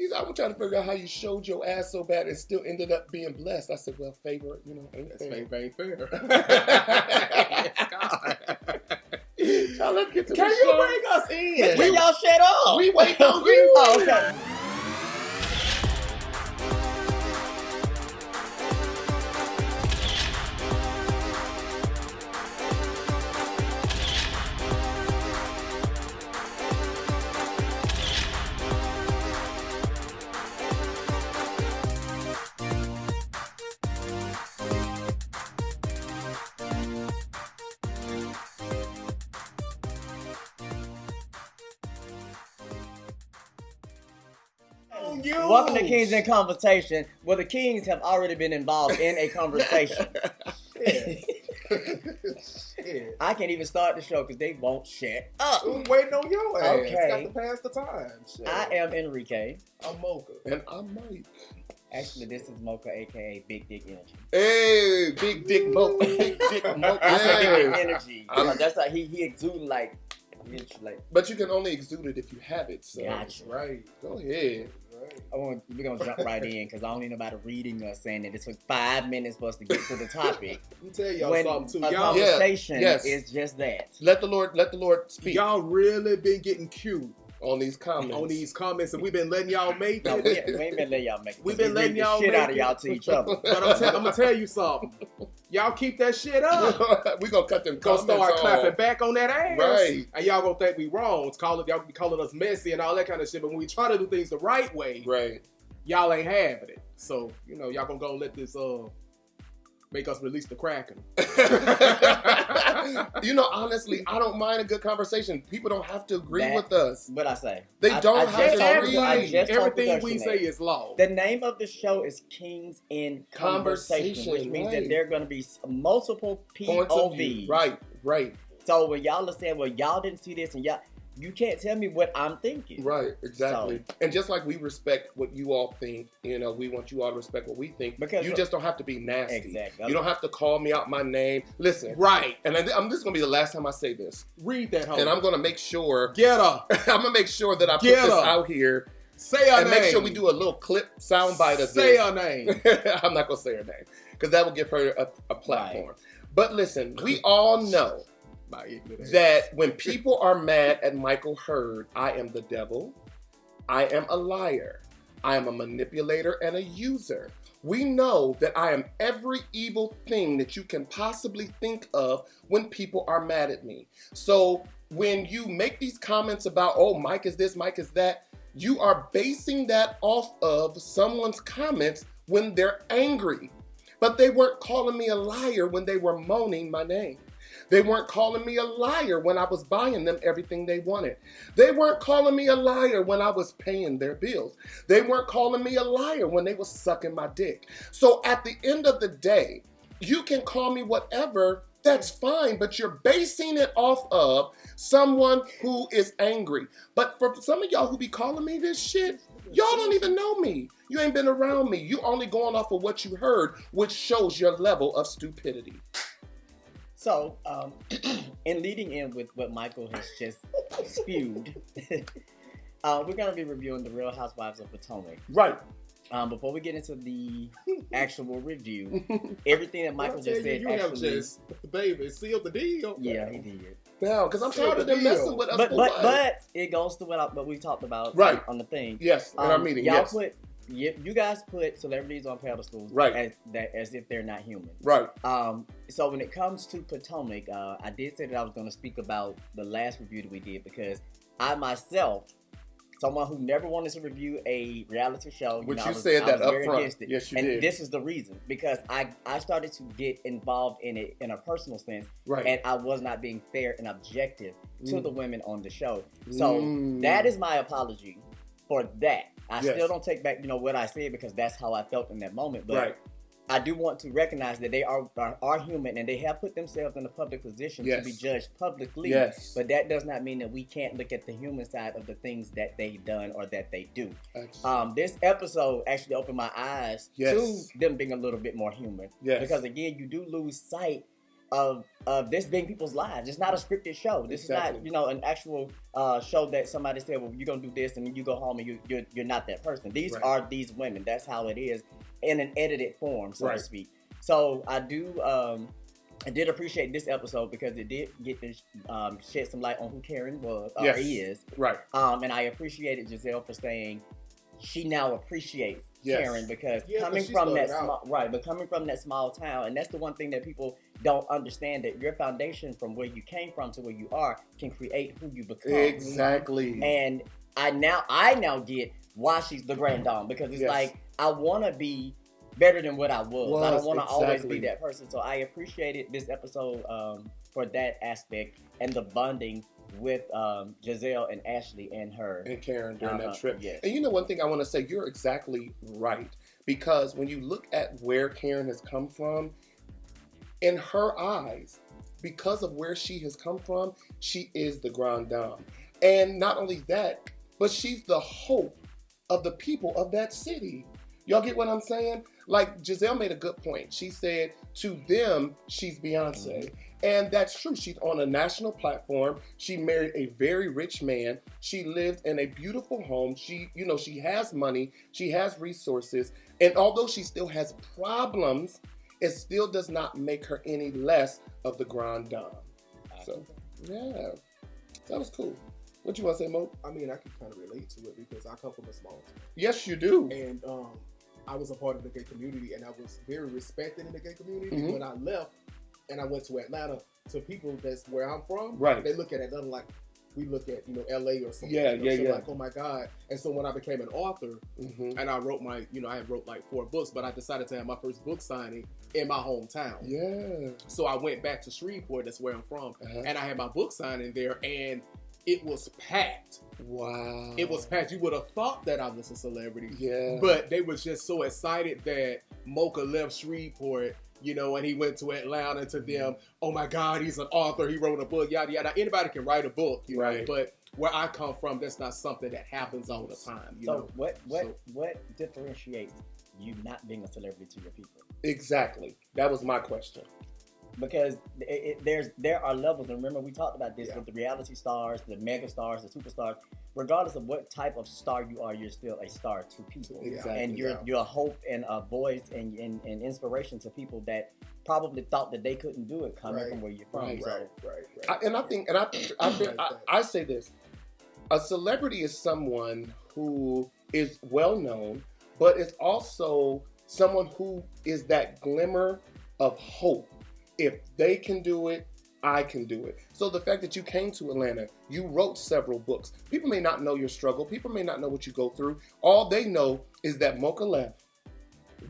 He's like, I'm trying to figure out how you showed your ass so bad and still ended up being blessed. I said, well, favor, ain't fair. Ain't fair. Now let's get to Can the you show. bring us in? When y'all shut up. We waiting on you. Oh, okay. Welcome to Kingz and Conversation, where the Kings have already been involved in a conversation. Shit. I can't even start the show because they won't shut up. I'm waiting on your ass. Okay. Got to pass the time. Shit. I am Enrique. I'm Mocha. And I'm Mike. Actually, this is Mocha, aka Big Dick Energy. Hey, big dick Mocha. Big dick Mocha. I said Big Dick Hey. Energy. That's how he exuded like. But you can only exude it if you have it. So. Gotcha. Right. Go ahead. Right. We're gonna jump right in because I don't need nobody reading us saying that this was 5 minutes for us to get to the topic. Let me tell y'all When something too. a Y'all, conversation yes. is just that. Let the Lord speak y'all really been getting cute on these comments. and we've been letting y'all make No, it. we ain't been letting y'all make it. We've been letting the y'all shit make out of it. y'all to each other. But I'm gonna tell you something. Y'all keep that shit up. We gonna cut them Gonna comments start off. clapping back on that ass. Right. And y'all gonna think we wrong. Y'all be calling us messy and all that kind of shit. But when we try to do things the right way, Right. y'all ain't having it. So, y'all gonna go let this make us release the Kraken. Honestly, I don't mind a good conversation. People don't have to agree with us. What I say? They don't have to Everything, agree. everything we say is law. The name of the show is Kingz in Conversation, which means that there are going to be multiple Points of view. POVs. Right. So when y'all are saying, well, y'all didn't see this, and you can't tell me what I'm thinking. Right, exactly. So, and just like we respect what you all think, we want you all to respect what we think. Because you just don't have to be nasty. Exactly. You don't have to call me out my name. Listen. Right. And this is going to be the last time I say this. Read that hoe. And I'm going to make sure. Get her. I'm going to make sure that I put Get this her. out here. Say her and name. make sure we do a little clip soundbite of this. Say her name. I'm not going to say her name. Because that will give her a platform. Right. But listen, we all know that when people are mad at Michael Hurd, I am the devil, I am a liar, I am a manipulator and a user. We know that I am every evil thing that you can possibly think of when people are mad at me. So when you make these comments about, oh, Mike is this, Mike is that, you are basing that off of someone's comments when they're angry. But they weren't calling me a liar when they were moaning my name. They weren't calling me a liar when I was buying them everything they wanted. They weren't calling me a liar when I was paying their bills. They weren't calling me a liar when they were sucking my dick. So at the end of the day, you can call me whatever, that's fine, but you're basing it off of someone who is angry. But for some of y'all who be calling me this shit, y'all don't even know me. You ain't been around me. You only going off of what you heard, which shows your level of stupidity. So, in leading in with what Michael has just spewed, we're going to be reviewing The Real Housewives of Potomac. Right. Before we get into the actual review, everything that Michael just said you actually... have just, baby, sealed the deal. Yeah, he did. Yeah, because I'm tired of them messing with us. But it goes to what we talked about on the thing. Yes, in our meeting, y'all you guys put celebrities on pedestals as if they're not human. Right. So when it comes to Potomac, I did say that I was going to speak about the last review that we did because I myself, someone who never wanted to review a reality show. Which you said that up front. Yes, you did. And this is the reason. Because I started to get involved in it in a personal sense. Right. And I was not being fair and objective to the women on the show. So that is my apology for that. I still don't take back, what I said because that's how I felt in that moment. But I do want to recognize that they are human and they have put themselves in a public position to be judged publicly. Yes. But that does not mean that we can't look at the human side of the things that they've done or that they do. This episode actually opened my eyes to them being a little bit more human. Yes. Because again, you do lose sight of this being people's lives. It's not a scripted show. This is not, an actual show that somebody said, well, you're gonna do this, and then you go home and you're not that person. These are these women. That's how it is in an edited form, so to speak. So I did appreciate this episode because it did get to shed some light on who Karen was or is. Right. And I appreciated Giselle for saying she now appreciates Karen because coming from that small town, and that's the one thing that people don't understand, that your foundation from where you came from to where you are can create who you become. Exactly. And I now get why she's the grand dame, because it's like, I want to be better than what I was. I don't want to always be that person. So I appreciated this episode for that aspect and the bonding with Giselle and Ashley and Karen during that trip. Yes. And one thing I want to say, you're exactly right, because when you look at where Karen has come from, in her eyes, because of where she has come from, she is the grande dame. And not only that, but she's the hope of the people of that city. Y'all get what I'm saying? Like, Giselle made a good point. She said, to them, she's Beyonce. And that's true. She's on a national platform. She married a very rich man. She lived in a beautiful home. She has money. She has resources. And although she still has problems, it still does not make her any less of the grande dame. So, yeah. That was cool. What you want to say, Mo? I mean, I can kind of relate to it because I come from a small town. Yes, you do. And I was a part of the gay community, and I was very respected in the gay community. When I left and I went to Atlanta, to people that's where I'm from, they look at Atlanta like we look at, LA or something. Like, oh my God. And so when I became an author, and I wrote I wrote like 4 books, but I decided to have my first book signing in my hometown. Yeah. So I went back to Shreveport, that's where I'm from, and I had my book signing there, and it was packed. Wow. It was packed. You would have thought that I was a celebrity. Yeah. But they was just so excited that Mocha left Shreveport, and he went to Atlanta. To them, oh my God, he's an author. He wrote a book, yada, yada. Anybody can write a book, know, but where I come from, that's not something that happens all the time. So what differentiates you not being a celebrity to your people? Exactly. That was my question. Because there are levels, and remember we talked about this with the reality stars, the mega stars, the superstars. Regardless of what type of star you are, you're still a star to people, and you're a hope and a voice and inspiration to people that probably thought that they couldn't do it coming from where you're from. I say this: a celebrity is someone who is well known, but it's also someone who is that glimmer of hope. If they can do it, I can do it. So the fact that you came to Atlanta, you wrote several books. People may not know your struggle. People may not know what you go through. All they know is that Mocha left,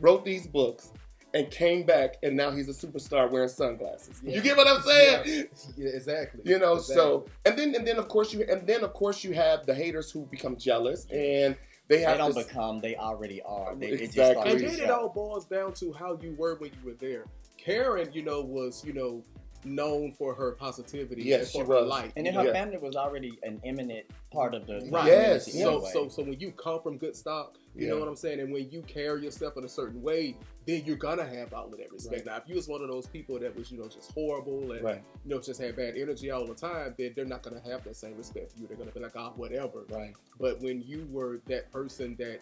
wrote these books, and came back, and now he's a superstar wearing sunglasses. You get what I'm saying? Yeah, exactly. So and then of course you have the haters who become jealous, and they already are. Exactly. And then it all boils down to how you were when you were there. Karen, was, known for her positivity. Yes, and for her light. And then her family was already an eminent part of the Yes. Anyway. So when you come from good stock, you know what I'm saying, and when you carry yourself in a certain way, then you're gonna have all of that respect. Now, if you was one of those people that was, just horrible and just had bad energy all the time, then they're not gonna have that same respect for you. They're gonna be like, whatever. Right. But when you were that person that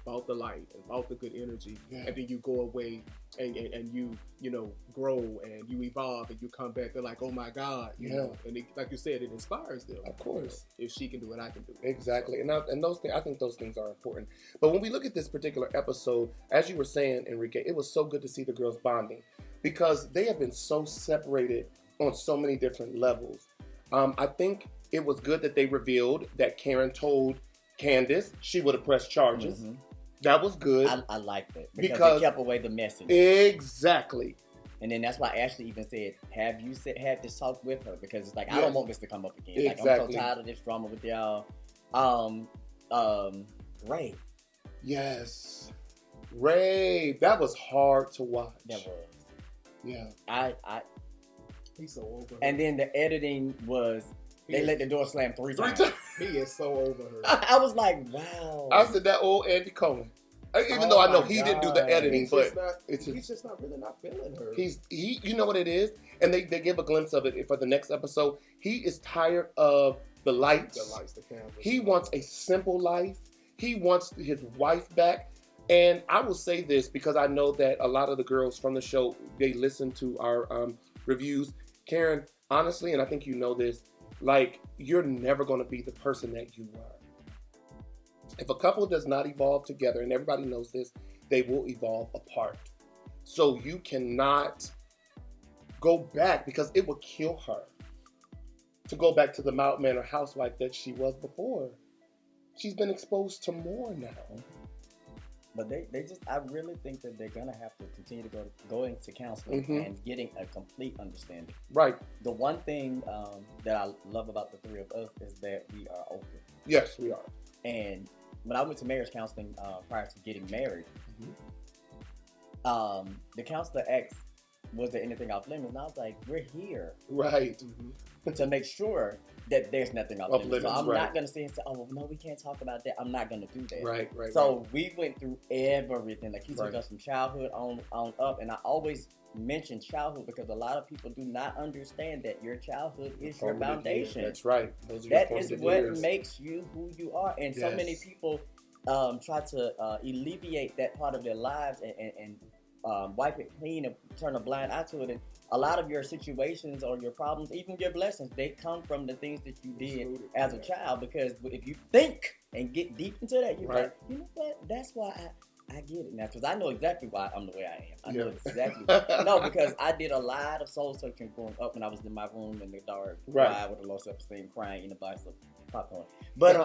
brought the light and brought the good energy, and then you go away and you grow and you evolve and you come back, they're like, oh my God, you know, and like you said, it inspires them. Of course, if she can do it, I can do it. Exactly, and those things, I think those things are important. But when we look at this particular episode, as you were saying, Enrique, it was so good to see the girls bonding because they have been so separated on so many different levels. I think it was good that they revealed that Karen told Candice she would have pressed charges. Mm-hmm. That was good. I liked it because it kept away the message. Exactly. And then that's why Ashley even said, have you had this talk with her? Because it's like, I don't want this to come up again. Exactly. Like, I'm so tired of this drama with y'all. Ray. Yes. Ray. That was hard to watch. That was. Yeah. He's so over. And then the editing was, they let the door slam three times. He is so over her. I was like, wow. I said that old Andy Cohen. Even though I know he didn't do the editing, but he's just not feeling her. You know what it is? And they give a glimpse of it for the next episode. He is tired of the lights. The cameras. He wants a simple life. He wants his wife back. And I will say this because I know that a lot of the girls from the show, they listen to our reviews. Karen, honestly, and I think you know this, like, you're never going to be the person that you were. If a couple does not evolve together, and everybody knows this, they will evolve apart. So you cannot go back because it will kill her to go back to the mild manner housewife that she was before. She's been exposed to more now. But I really think that they're gonna have to continue to go into counseling and getting a complete understanding. Right. The one thing that I love about the three of us is that we are open. Yes, we are. And when I went to marriage counseling prior to getting married, the counselor asked, was there anything off limits? And I was like, we're here. Right. To make sure that there's nothing off limits. So I'm not going to sit and say, oh, no, we can't talk about that. I'm not going to do that. Right. So we went through everything. Like, he took us from childhood on up. And I always mention childhood because a lot of people do not understand that your childhood is your foundation. That's right. That is what makes you who you are. And so many people try to alleviate that part of their lives and wipe it clean and turn a blind eye to it. And a lot of your situations or your problems, even your blessings, they come from the things that you did as a child. Because if you think and get deep into that, you're like, you know what? That's why I get it now. Because I know exactly why I'm the way I am. I know exactly. No, because I did a lot of soul searching growing up when I was in my room in the dark, crying with a low self-esteem, crying in a box of popcorn. But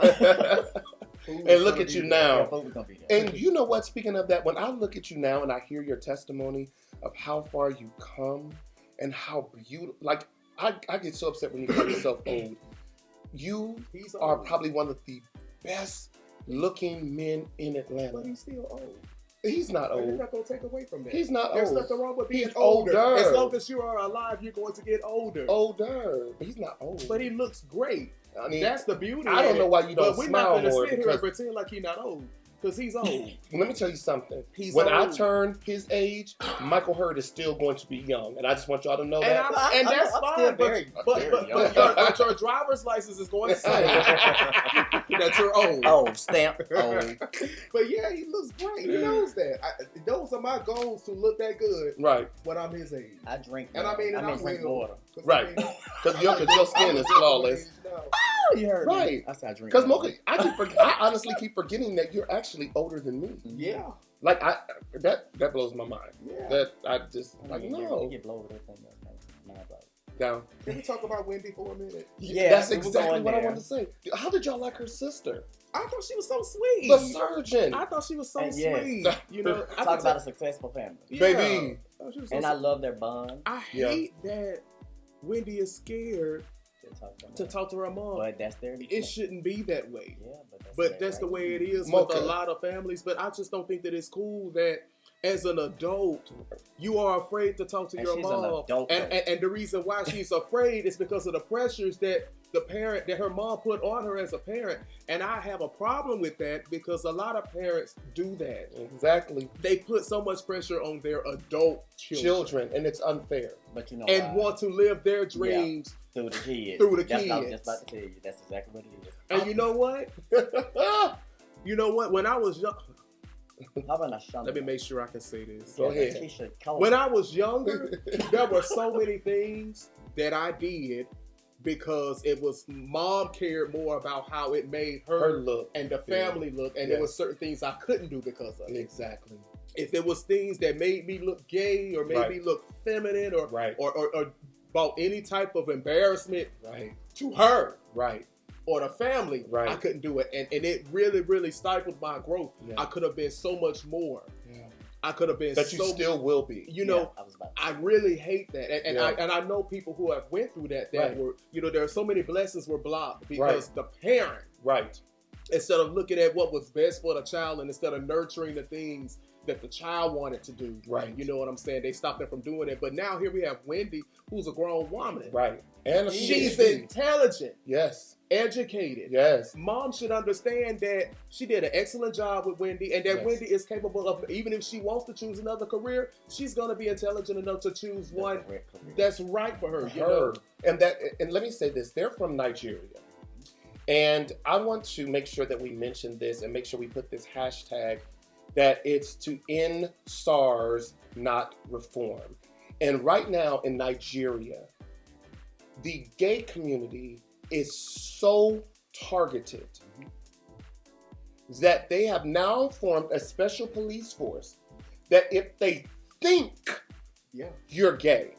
and look at you now. And you know what? Speaking of that, when I look at you now and I hear your testimony of how far you come and how beautiful, like I get so upset when you call yourself old. You are probably one of the best looking men in Atlanta. But he's still old. He's not old. You're not going to take away from that. He's not There's old. There's nothing wrong with being He's older. As long as you are alive, you're going to get older. But he's not old. But he looks great. I mean, that's the beauty. I don't know why you don't smile more. But we're not going to sit here and pretend like he's not old. Because he's old. Let me tell you something. When I turn his age, Michael Hurd is still going to be young. And I just want y'all to know that. And that's fine. But your driver's license is going to say that you're old. Oh, stamp. Old. But yeah, he looks great. He knows that. Those are my goals to look that good when I'm his age. I drink water. And I drink water. Right. Because your skin is flawless. Oh, you heard me. I said I drink. Because Mocha, I honestly keep forgetting that you're actually older than me. Yeah. Like that blows my mind. Yeah. That I just no. You get blown with everything. Down. Can we talk about Wendy for a minute? Yeah, that's exactly what I wanted to say. How did y'all like her sister? I thought she was so sweet. The surgeon. I thought she was so sweet. You know, talk about a successful family, baby. And I love their bond. I hate that Wendy is scared to talk to her mom. But that's their. It shouldn't be that way. Yeah, but that's the way it is with a lot of families. But I just don't think that it's cool that as an adult, you are afraid to talk to your mom. And the reason why she's afraid is because of the pressures that her mom put on her as a parent. And I have a problem with that because a lot of parents do that. Exactly. They put so much pressure on their adult children. And it's unfair. But you know, and want to live their dreams through the kids. That's what I was just about to tell you. That's exactly what it is. And you know what? When I was young. Let me make sure I can say this. Go ahead. When I was younger, there were so many things that I did because it was mom cared more about how it made her look and the family look, and there were certain things I couldn't do because of it. Exactly. If there was things that made me look gay or made me look feminine or brought any type of embarrassment to her, or the family, I couldn't do it. And it really, really stifled my growth. Yeah. I could have been so much more. Yeah. I could have been that you still will be. You know, I really hate that. And I know people who have went through that were, there are so many blessings were blocked because the parent, instead of looking at what was best for the child and instead of nurturing the things that the child wanted to do. Right. You know what I'm saying? They stopped them from doing it. But now here we have Wendy, who's a grown woman. Right. And she's intelligent. Yes. educated. Yes. Mom should understand that she did an excellent job with Wendy, and that Wendy is capable of, even if she wants to choose another career, she's going to be intelligent enough to choose one that's right for her. And let me say this, they're from Nigeria. And I want to make sure that we mention this and make sure we put this hashtag that it's to end SARS, not reform. And right now in Nigeria, the gay community is so targeted that they have now formed a special police force that if they think you're gay,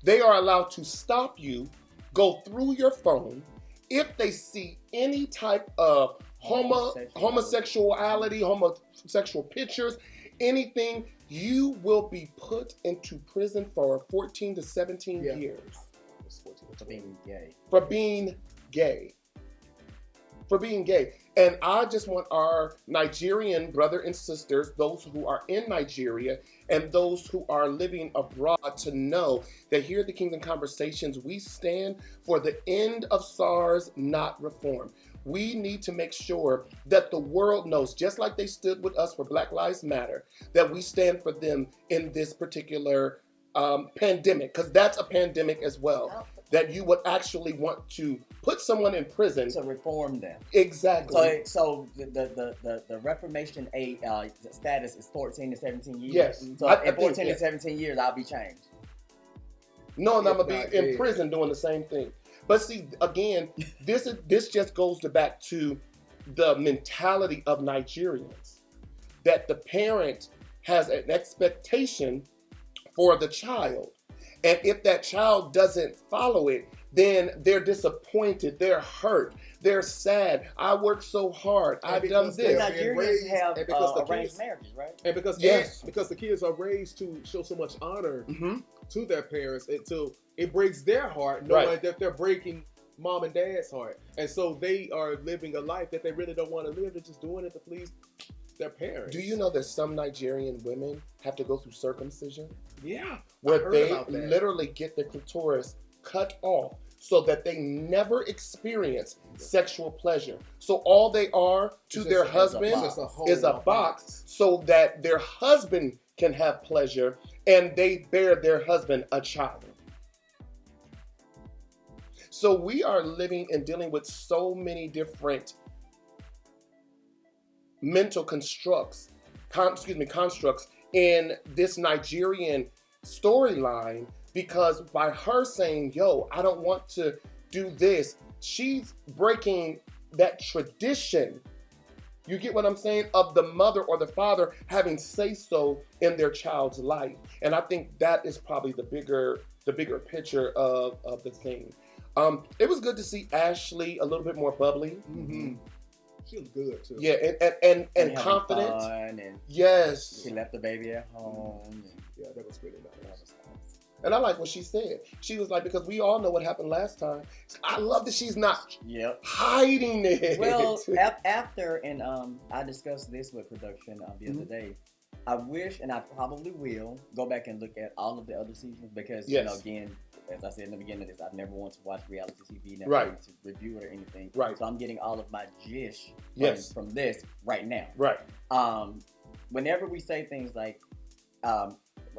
they are allowed to stop you, go through your phone. If they see any type of homosexuality, homosexual pictures, anything, you will be put into prison for 14 to 17 years. For being gay. For being gay. For being gay. And I just want our Nigerian brother and sisters, those who are in Nigeria and those who are living abroad, to know that here at the Kingz and Konversations, we stand for the end of SARS, not reform. We need to make sure that the world knows, just like they stood with us for Black Lives Matter, that we stand for them in this particular pandemic, because that's a pandemic as well. That you would actually want to put someone in prison to reform them. Exactly. So the Reformation status is 14 to 17 years. Yes. So in 14 to 17 years, I'll be changed. No, and I'm gonna be in prison doing the same thing. But see, again, this just goes back to the mentality of Nigerians, that the parent has an expectation for the child. And if that child doesn't follow it, then they're disappointed, they're hurt, they're sad. I worked so hard, I've done this. Nigerians have arranged marriages, right? And because the kids are raised to show so much honor to their parents until it breaks their heart, knowing that they're breaking mom and dad's heart. And so they are living a life that they really don't want to live. They're just doing it to please their parents. Do you know that some Nigerian women have to go through circumcision? Yeah. Where they literally get their clitoris cut off so that they never experience sexual pleasure. So all they are to their husband is a box so that their husband can have pleasure, and they bear their husband a child. So we are living and dealing with so many different mental constructs in this Nigerian storyline, because by her saying, yo, I don't want to do this, she's breaking that tradition. You get what I'm saying? Of the mother or the father having say-so in their child's life. And I think that is probably the bigger picture of the thing. It was good to see Ashley a little bit more bubbly. Mm-hmm. She was good too. Yeah, and confident. And yes. She left the baby at home. Yeah, that was really nice. And I like what she said. She was like, because we all know what happened last time. I love that she's not hiding it. Well, after, and I discussed this with production the other day. I wish, and I probably will, go back and look at all of the other seasons because, you know, again, as I said in the beginning of this, I've never wanted to watch reality TV, never wanted to review it or anything. Right. So I'm getting all of my gish from this right now. Right. Whenever we say things like,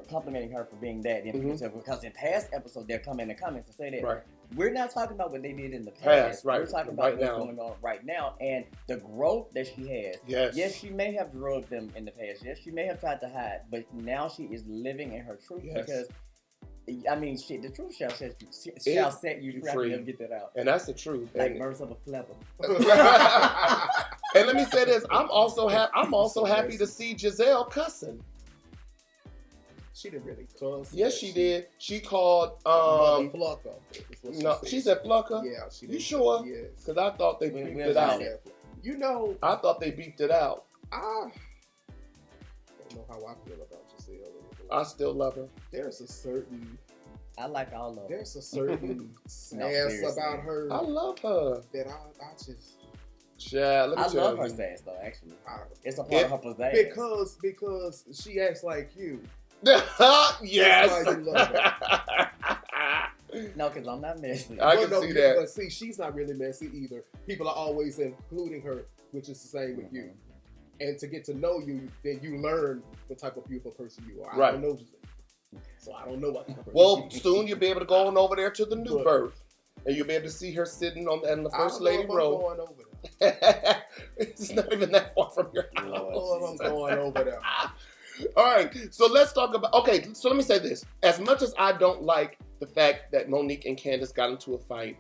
complimenting her for being that, because in past episodes they'll come in the comments and say that we're not talking about what they did in the past. We're talking about what's going on right now and the growth that she has. Yes, she may have drugged them in the past. Yes, she may have tried to hide, but now she is living in her truth because, I mean, shit, the truth shall set you free. Get that out. And that's the truth. Like birds of a feather. And let me say this: I'm also happy to see Giselle cussing. She didn't really cuss. Yes, she did. She called Flucker. No, she said Flucker. Yeah, she did. You sure? Yes. Because I thought they beeped it out. You know, I thought they beeped it out. I don't know how I feel about Giselle. I still love her. There's a certain. I like all of them. There's a certain sass about her. I love her. That I just. Yeah, let me tell you. I love her sass though. Actually, it's a part of her pizzazz. Because she acts like you. Yes. No, because I'm not messy. I can see that. But see, she's not really messy either. People are always including her, which is the same with you. And to get to know you, then you learn the type of beautiful person you are. I don't know you. So I don't know what type of person. Well, soon you'll be able to go on over there to the new birth. And you'll be able to see her sitting in the first lady row. I'm going over there. It's not even that far from your house. I'm going over there. All right, so let's talk about. Okay, so let me say this: as much as I don't like the fact that Monique and Candice got into a fight,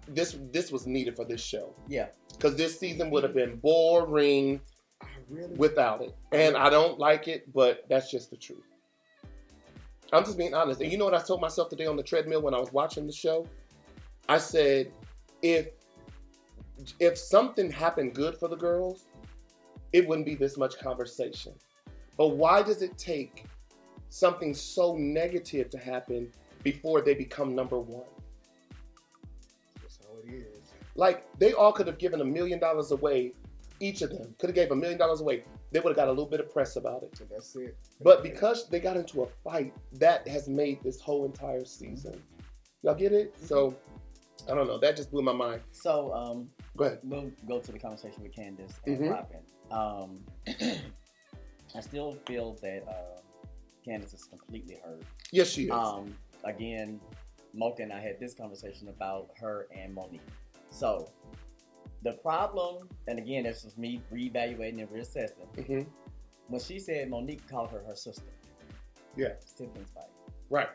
this was needed for this show. Yeah, because this season would have been boring without it, and I don't like it, but that's just the truth. I'm just being honest. And you know what I told myself today on the treadmill when I was watching the show? I said, if something happened good for the girls, it wouldn't be this much conversation. But why does it take something so negative to happen before they become number one? That's how it is. Like, they all could have given $1 million away. Each of them could have gave $1 million away. They would have got a little bit of press about it. And that's it. But because they got into a fight, that has made this whole entire season. Y'all get it? So, I don't know. That just blew my mind. So, go ahead. We'll go to the conversation with Candice and Robin. I still feel that Candice is completely hurt. Yes, she is. Again, Mocha and I had this conversation about her and Monique. So, the problem, and again, this was me reevaluating and reassessing. When she said Monique called her sister. Yeah. Siblings fight. Right.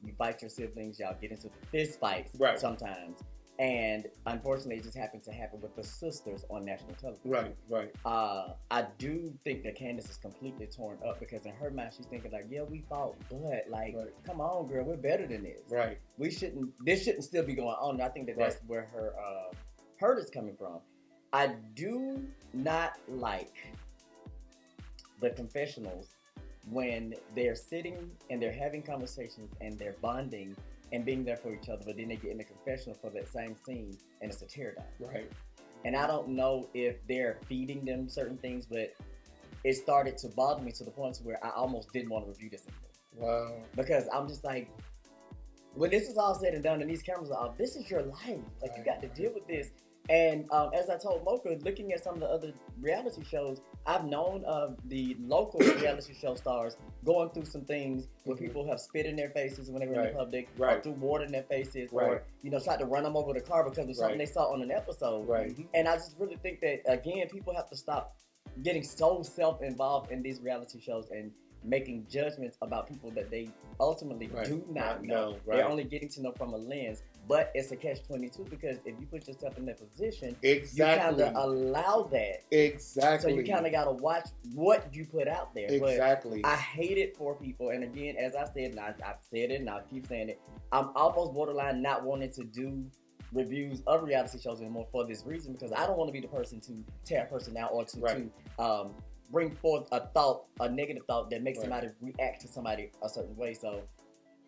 You fight your siblings, y'all get into fist fights sometimes. And unfortunately, it just happened to happen with the sisters on national television. Right. I do think that Candice is completely torn up because in her mind, she's thinking like, yeah, we fought, but like, come on, girl, we're better than this. Right. This shouldn't still be going on. And I think that that's where her hurt is coming from. I do not like the confessionals when they're sitting and they're having conversations and they're bonding and being there for each other, but then they get in the confessional for that same scene and it's a teardown. Right. And I don't know if they're feeding them certain things, but it started to bother me to the point where I almost didn't want to review this anymore. Wow. Because I'm just like, when this is all said and done and these cameras are off, this is your life. Like, you got to deal with this. And as I told Mocha, looking at some of the other reality shows, I've known of the local reality show stars going through some things where people have spit in their faces when they were in public, or threw water in their faces, or tried to run them over the car because of something they saw on an episode. And I just really think that, again, people have to stop getting so self-involved in these reality shows and making judgments about people that they ultimately do not know. They're only getting to know from a lens. But it's a catch-22 because if you put yourself in that position, you kind of allow that. Exactly. So you kind of got to watch what you put out there. Exactly. But I hate it for people. And again, as I said, and I've said it and I'll keep saying it, I'm almost borderline not wanting to do reviews of reality shows anymore for this reason because I don't want to be the person to tear a person out or to bring forth a negative thought that makes somebody react to somebody a certain way. So,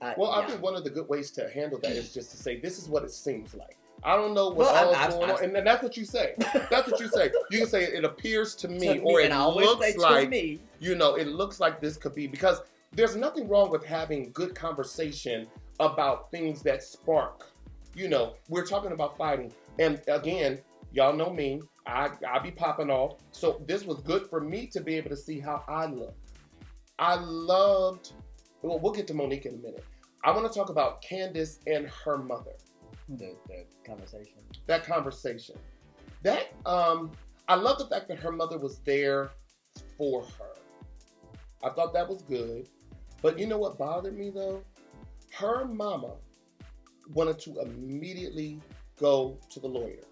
I think one of the good ways to handle that is just to say, this is what it seems like. I don't know what's going on. And then that's what you say. That's what you say. You can say, it appears to me, or it looks like, it looks like this could be, because there's nothing wrong with having good conversation about things that spark. We're talking about fighting. And again, y'all know me. I be popping off. So this was good for me to be able to see how I look. I loved, we'll get to Monique in a minute. I want to talk about Candice and her mother. The conversation. That conversation. I love the fact that her mother was there for her. I thought that was good. But you know what bothered me though? Her mama wanted to immediately go to the lawyer.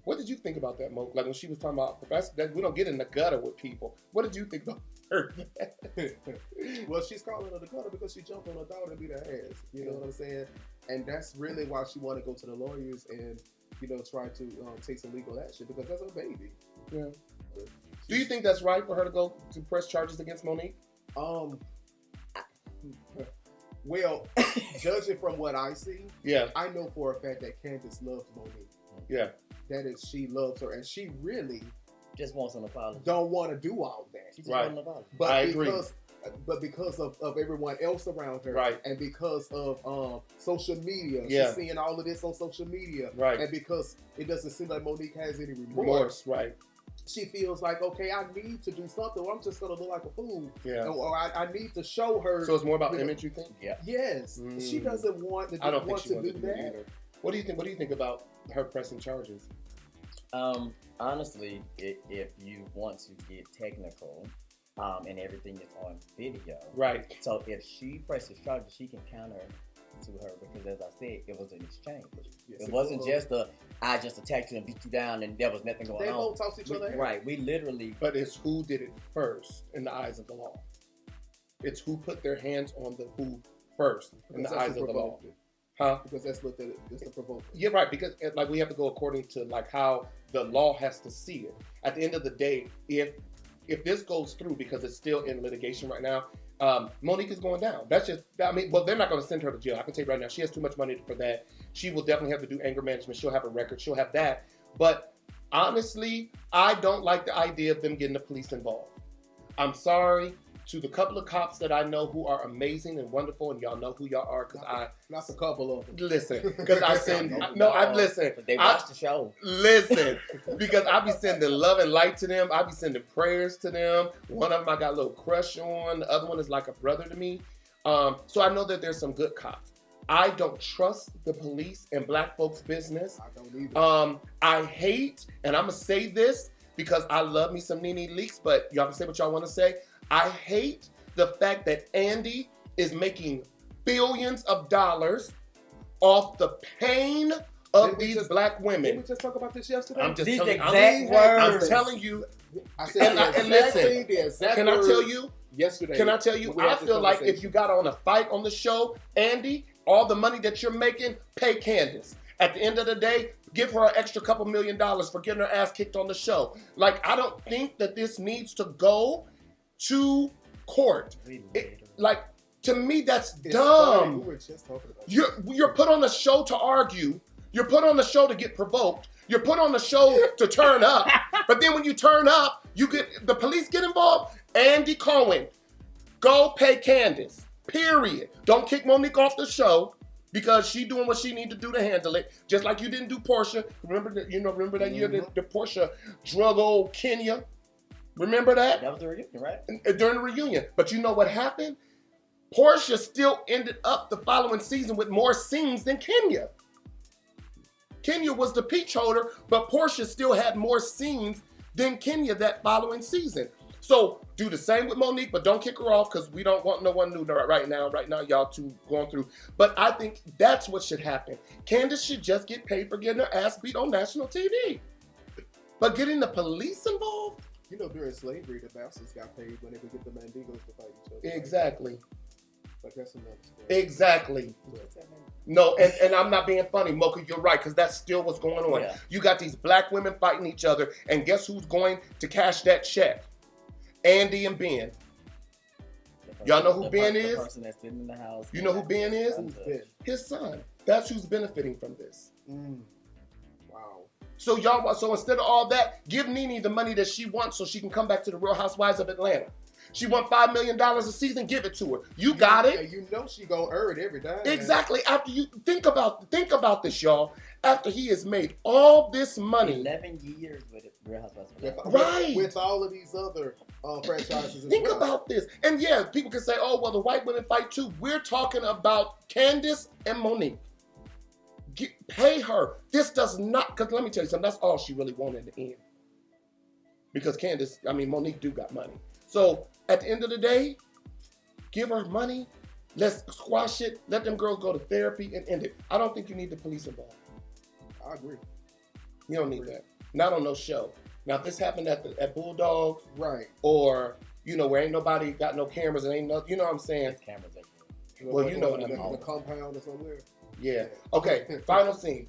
What did you think about that, Mo? Like when she was talking about that we don't get in the gutter with people. What did you think about her? Well, she's calling her the gutter because she jumped on her daughter to beat her ass. You know what I'm saying? And that's really why she wanted to go to the lawyers and try to take some legal action because that's her baby. Yeah. Do you think that's right for her to go to press charges against Monique? Well, judging from what I see, I know for a fact that Candice loves Monique. Yeah. That is, she loves her, and she really just wants an apology. Don't want to do all that. She just wants an apology. But I agree. Because but because of everyone else around her, right, and because of social media, yeah, she's seeing all of this on social media, right, and because it doesn't seem like Monique has any remorse, right. She feels like, okay, I need to do something, or I'm just gonna look like a fool. Yeah. Or I need to show her. So it's more about image, you think? Yeah. Yes. She doesn't want to. I don't think she wants to do that either. What do you think? What do you think about her pressing charges? Honestly, if you want to get technical, and everything is on video, right? So if she presses charges, she can counter to her, because as I said, it was an exchange. Yes, it wasn't just I just attacked you and beat you down and there was nothing going on. They both talk to each other. Right. We literally. But it's who did it first in the eyes of the law. It's who put their hands on the who first in the eyes of the law. Huh? Because that's the provoker. Yeah, right. Because like we have to go according to like how the law has to see it. At the end of the day, if this goes through, because it's still in litigation right now, Monique is going down. That's just, I mean, well, they're not going to send her to jail. I can tell you right now, she has too much money for that. She will definitely have to do anger management. She'll have a record. She'll have that. But honestly, I don't like the idea of them getting the police involved. I'm sorry to the couple of cops that I know who are amazing and wonderful, and y'all know who y'all are, because not a couple of them. Listen, because I send listen. But they watch the show. Listen, because I be sending love and light to them. I be sending prayers to them. One of them I got a little crush on. The other one is like a brother to me. So I know that there's some good cops. I don't trust the police and black folks' business. I don't either. I hate, and I'm gonna say this because I love me some Nene Leakes, but y'all can say what y'all want to say. I hate the fact that Andy is making billions of dollars off the pain of these black women. Didn't we just talk about this yesterday? I'm just these telling exact words. I'm telling you. I said and listen, can I tell you? Yesterday. Can I tell you? I feel like if you got on a fight on the show, Andy, all the money that you're making, pay Candice. At the end of the day, give her an extra couple $1 million for getting her ass kicked on the show. Like, I don't think that this needs to go to court. To me, that's dumb. We were just talking about You're put on a show to argue. You're put on the show to get provoked. You're put on the show to turn up. But then when you turn up, the police get involved. Andy Cohen, go pay Candice. Period. Don't kick Monique off the show because she doing what she need to do to handle it. Just like you didn't do Portia. Remember that year that the Portia drug old Kenya. Remember that? That was the reunion, right? During the reunion. But you know what happened? Portia still ended up the following season with more scenes than Kenya. Kenya was the peach holder, but Portia still had more scenes than Kenya that following season. So do the same with Monique, but don't kick her off because we don't want no one new right now. Right now, y'all two going through. But I think that's what should happen. Candice should just get paid for getting her ass beat on national TV. But getting the police involved? You know, during slavery, the bastards got paid when they would get the Mandigos to fight each other. Exactly. Right? But that's another story. Exactly. No, and I'm not being funny, Mocha, you're right, because that's still what's going on. Yeah. You got these black women fighting each other, and guess who's going to cash that check? Andy and Ben. Y'all know who Ben is? The person that's sitting in the house. You know who Ben is? His son. That's who's benefiting from this. Wow. So instead of all that, give Nene the money that she wants so she can come back to the Real Housewives of Atlanta. She won $5 million a season, give it to her. You got it. You know she gonna earn every time. Exactly. After you think about this, y'all. After he has made all this money. 11 years with Real Housewives of Atlanta. Right. With all of these other franchises as Think about this. And yeah, people can say, oh, well, the white women fight too. We're talking about Candice and Monique. Pay her. This does not, because let me tell you something, that's all she really wanted in the end. Because Monique do got money. So at the end of the day, give her money. Let's squash it. Let them girls go to therapy and end it. I don't think you need the police involved. I agree. You don't need that. Not on no show. Now, if this happened at Bulldogs, right, or where ain't nobody got no cameras and ain't no, you know what I'm saying? There's cameras everywhere. Well, you know what I mean. The compound or somewhere. Yeah. Okay. Final scene.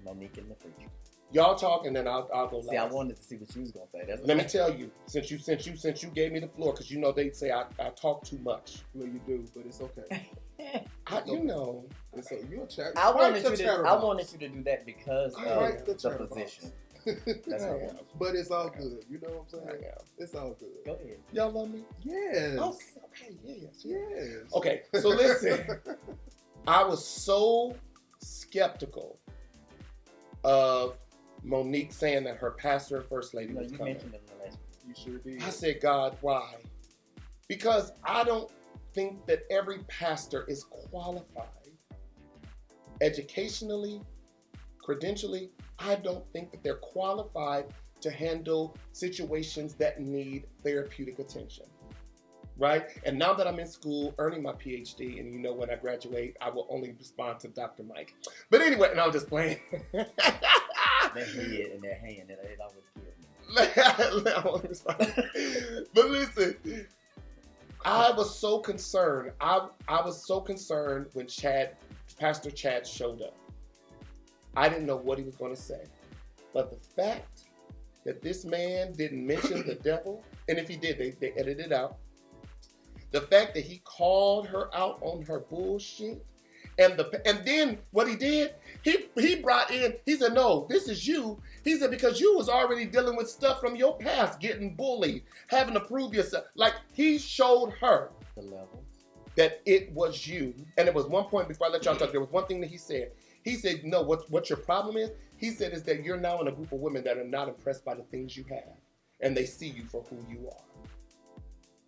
Monique and the Preacher. Y'all talk, and then I'll go last. See, I wanted to see what you was gonna say. Let me tell you, since you gave me the floor, because they say I talk too much. Well, you do, but it's okay. You're a chat. I wanted you to do that because of the position. That's how it But it's all good. You know what I'm saying? It's all good. Go ahead. Y'all love me? Yes. Okay, yes. Yes. Okay, so listen. I was so skeptical of Monique saying that her pastor and first lady was coming. Mentioned it in the last You sure did. I said, God, why? Because I don't think that every pastor is qualified. Educationally, credentially, I don't think that they're qualified to handle situations that need therapeutic attention. Right? And now that I'm in school, earning my PhD, and you know when I graduate, I will only respond to Dr. Mike. But anyway, and I'm just playing. That head and that hand, that always killed me. I won't respond. But listen, I was so concerned. I was so concerned when Pastor Chad showed up. I didn't know what he was going to say. But the fact that this man didn't mention the devil, and if he did, they edited it out. The fact that he called her out on her bullshit, and then what he did, he brought in, he said, no, this is you. He said, because you was already dealing with stuff from your past, getting bullied, having to prove yourself. Like, he showed her the levels that it was you. And there was one point, before I let y'all talk, there was one thing that he said. He said, no, what your problem is, he said, is that you're now in a group of women that are not impressed by the things you have. And they see you for who you are.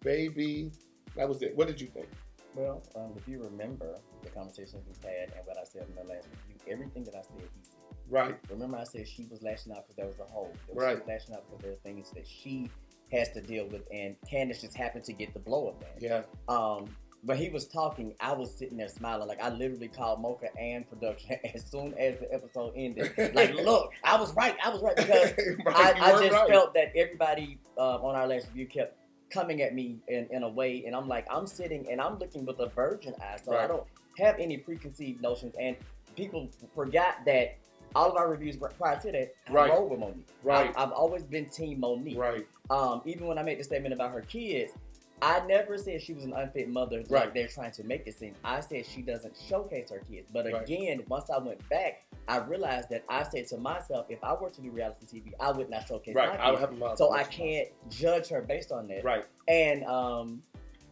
Baby, that was it. What did you think? Well, if you remember the conversations we had and what I said in the last review, everything that I said, he said. Right. Remember I said she was lashing out because there was a hole. Right. She was lashing out because there are things that she has to deal with, and Candice just happened to get the blow up that. Yeah. But he was talking, I was sitting there smiling. Like, I literally called Mocha and production as soon as the episode ended. Like, look, I was right. Because I just felt that everybody on our last review kept coming at me in a way, and I'm like, I'm sitting and I'm looking with a virgin eye, so I don't have any preconceived notions. And people forgot that all of our reviews prior to that, I rolled with Monique. Right. I've always been team Monique. Right. Even when I made the statement about her kids, I never said she was an unfit mother like they're trying to make it seem. I said she doesn't showcase her kids. But again, once I went back, I realized that I said to myself, if I were to do reality TV, I would not showcase my kids. I would have so I can't judge her based on that. Right. And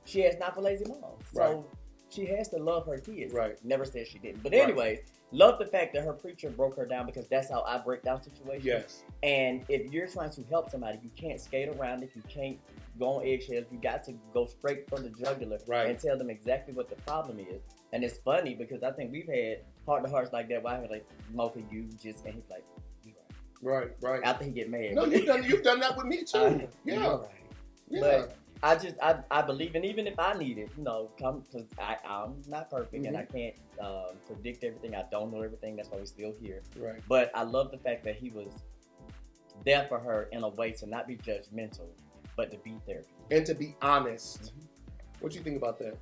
she has not for lazy moms. So she has to love her kids. Right. Never said she didn't. But anyways, love the fact that her preacher broke her down, because that's how I break down situations. Yes. And if you're trying to help somebody, you can't skate around it. You can't go on eggshells. You got to go straight for the jugular and tell them exactly what the problem is. And it's funny because I think we've had heart-to-hearts like that where I was like, Mocha, you just, and he's like, you right. Right. After he get mad. No, you've done that with me too. Yeah. But I believe, and even if I need it, because I'm not perfect and I can't predict everything. I don't know everything. That's why we're still here. Right. But I love the fact that he was there for her in a way to not be judgmental, but to be there. And to be honest. Mm-hmm. What do you think about that?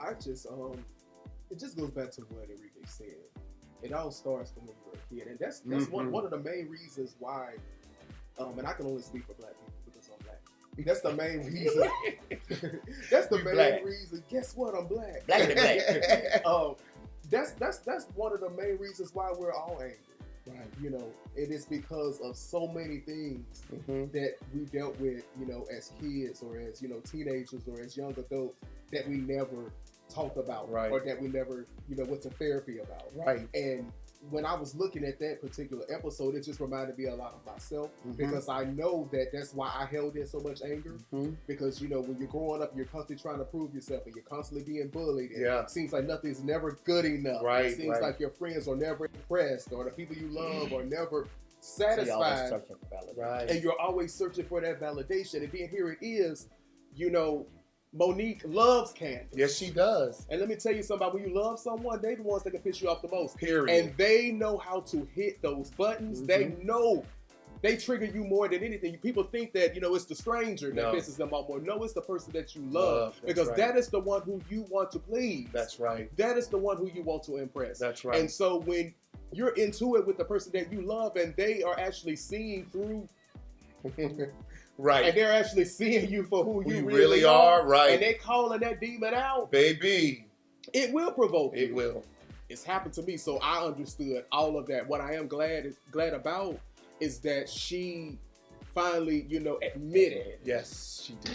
I just, it just goes back to what Enrique said. It all starts from when you were a kid. And that's one of the main reasons why, and I can only speak for black people because I'm black. That's the main reason. That's the main reason. Guess what? I'm black. Black and black. That's one of the main reasons why we're all angry. Right. It is because of so many things that we dealt with, as kids or as, teenagers or as young adults that we never talked about or that we never, went to therapy about. Right. And when I was looking at that particular episode, it just reminded me a lot of myself because I know that's why I held in so much anger because, when you're growing up, you're constantly trying to prove yourself and you're constantly being bullied. And it seems like nothing's never good enough. Right. It seems like your friends are never impressed or the people you love are never satisfied. So you're always searching for validation. And you're always searching for that validation. And then here it is, Monique loves Candice. Yes, she does. And let me tell you something about when you love someone, they're the ones that can piss you off the most. Period. And they know how to hit those buttons. They know. They trigger you more than anything. People think that, it's the stranger that pisses them off more. No, it's the person that you love. Because that is the one who you want to please. That's right. That is the one who you want to impress. That's right. And so when you're into it with the person that you love and they are actually seeing through... Right. And they're actually seeing you for who you really are. Right. And they're calling that demon out. Baby. It will provoke you. It will. It's happened to me, so I understood all of that. What I am glad about is that she finally, admitted. Yes, she did.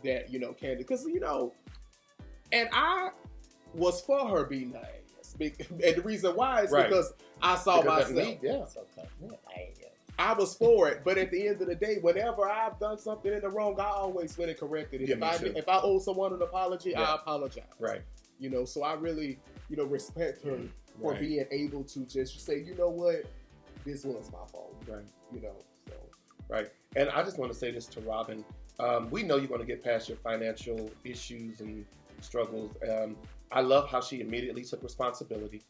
That, Candice, because, and I was for her being nice. And the reason why is because I saw myself. I was for it, but at the end of the day, whenever I've done something in the wrong, I always went and corrected it. If I owe someone an apology, I apologize. Right. So I really, respect her for being able to just say, you know what, this was my fault. Right. So. Right. And I just want to say this to Robin. We know you're going to get past your financial issues and struggles. I love how she immediately took responsibility.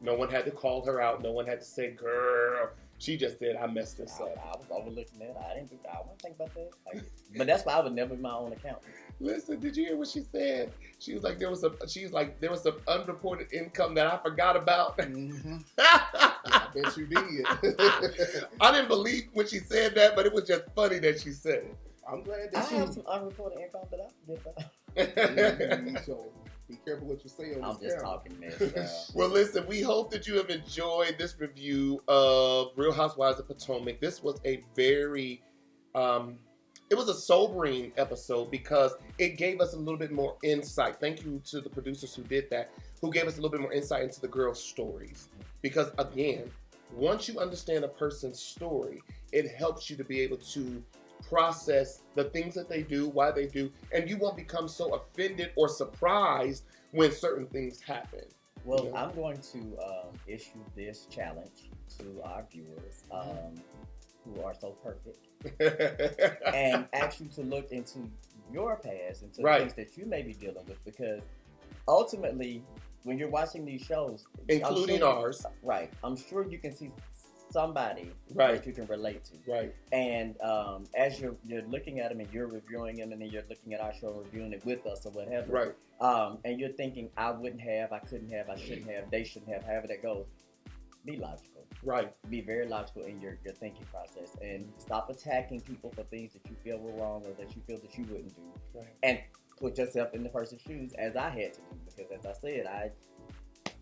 No one had to call her out. No one had to say, girl. She just said, I messed this up. I was overlooking that. I didn't think about that. But that's why I would never be my own account. Listen, did you hear what she said? She was like, there was some unreported income that I forgot about. Mm-hmm. I bet you did. I didn't believe when she said that, but it was just funny that she said it. I'm glad that I have some unreported income that I forget about. So be careful what you say on I'm this just camera. talking mess. Well, listen, we hope that you have enjoyed this review of Real Housewives of Potomac. This was a very, it was a sobering episode because it gave us a little bit more insight. Thank you to the producers who did that, who gave us a little bit more insight into the girls' stories. Because again, once you understand a person's story, it helps you to be able to process the things that they do, why they do, and you won't become so offended or surprised when certain things happen. Well, I'm going to issue this challenge to our viewers who are so perfect and ask you to look into your past, into things that you may be dealing with, because ultimately, when you're watching these shows, including ours, right, I'm sure you can see somebody that you can relate to. Right. And as you're looking at them and you're reviewing them, and then you're looking at our show and reviewing it with us or whatever. Right. And you're thinking, I wouldn't have, I couldn't have, I shouldn't have, they shouldn't have, however that goes. Be logical. Right. Be very logical in your thinking process, and stop attacking people for things that you feel were wrong or that you feel that you wouldn't do. Right. And put yourself in the person's shoes, as I had to do, because as I said,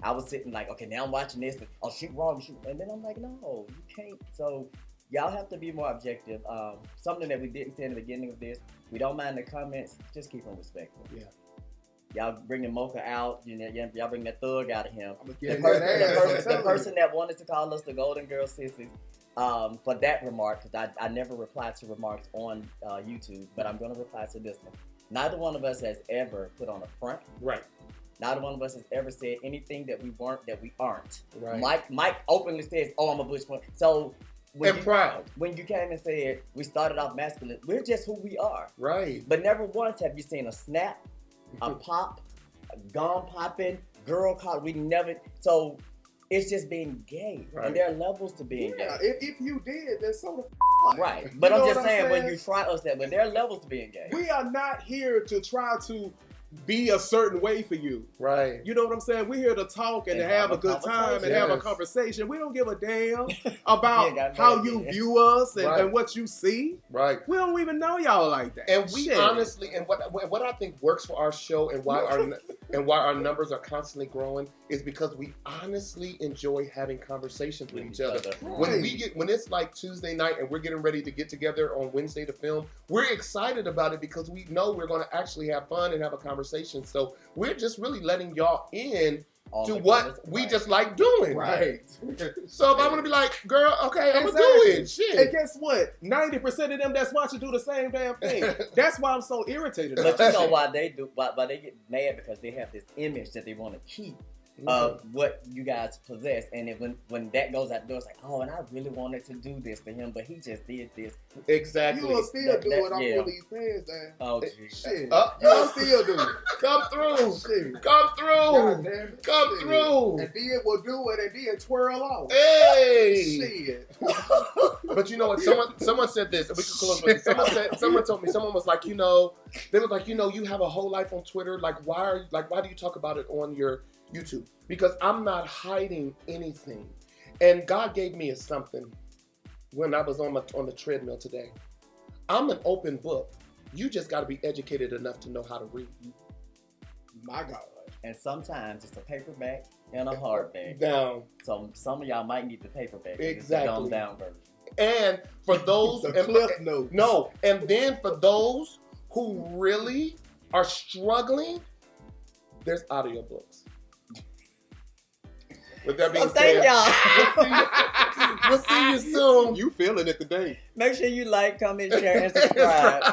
I was sitting like, okay, now I'm watching this, and, oh, she wrong, and then I'm like, no, you can't. So y'all have to be more objective. Something that we didn't say in the beginning of this, we don't mind the comments, just keep them respectful. Yeah. Y'all bringing Mocha out, y'all bring that thug out of him. The person that wanted to call us the Golden Girl Sissies, for that remark, because I never replied to remarks on YouTube, but I'm going to reply to this one. Neither one of us has ever put on a front. Right. Neither one of us has ever said anything that we weren't, that we aren't. Right. Mike openly says, "Oh, I'm a Bush point." So proud. When you came and said we started off masculine, we're just who we are. Right. But never once have you seen a snap, a pop, a gum popping, girl caught. We never. So it's just being gay, and there are levels to being gay. If you did, then so the right. But I'm just saying, when you try us that, but there are levels to being gay. We are not here to try to be a certain way for you. Right. You know what I'm saying? We're here to talk and to have a good time and have a conversation. We don't give a damn about how you view us and what you see. Right. We don't even know y'all like that. And we honestly, and what I think works for our show and why our numbers are constantly growing is because we honestly enjoy having conversations with each other. Right. When it's like Tuesday night and we're getting ready to get together on Wednesday to film, we're excited about it because we know we're going to actually have fun and have a conversation. So we're just really letting y'all in to what we just like doing. Right. So if I'm going to be like, girl, okay, I'm going to do it. Shit. And guess what? 90% of them that's watching do the same damn thing. That's why I'm so irritated. But you know why they do? Why they get mad? Because they have this image that they want to keep of what you guys possess, and then when that goes out the door, it's like, oh, and I really wanted to do this to him, but he just did this. Exactly. You will still do it on these fans, man. Oh, geez. Shit. You'll still do it. Come through. Shit. Come through. Come Shit. through. And then we'll do it and then twirl off. Hey. Shit. But you know what? Someone said this. We could close with this. Someone told me. Someone was like, they was like, you have a whole life on Twitter. Like, why do you talk about it on your YouTube? Because I'm not hiding anything. And God gave me something when I was on the treadmill today. I'm an open book. You just got to be educated enough to know how to read. My God. And sometimes it's a paperback and a hardback. Down. So some of y'all might need the paperback. Exactly. It's a dumbed down version. And for those... Cliff notes. No. And then for those who really are struggling, there's audiobooks. With that being said, y'all. We'll see you soon. You feeling it today. Make sure you like, comment, share, and subscribe.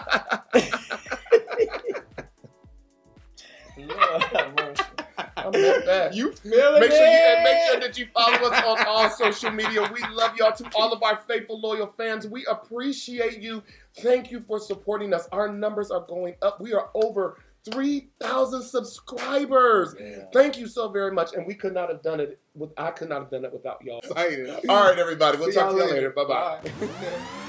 You feeling it? Make sure that you follow us on all social media. We love y'all. To all of our faithful, loyal fans, we appreciate you. Thank you for supporting us. Our numbers are going up. We are over 3,000 subscribers. Yeah. Thank you so very much. And we could not have done it. I could not have done it without y'all. All right, everybody. We'll talk to y'all later. Bye-bye. Bye.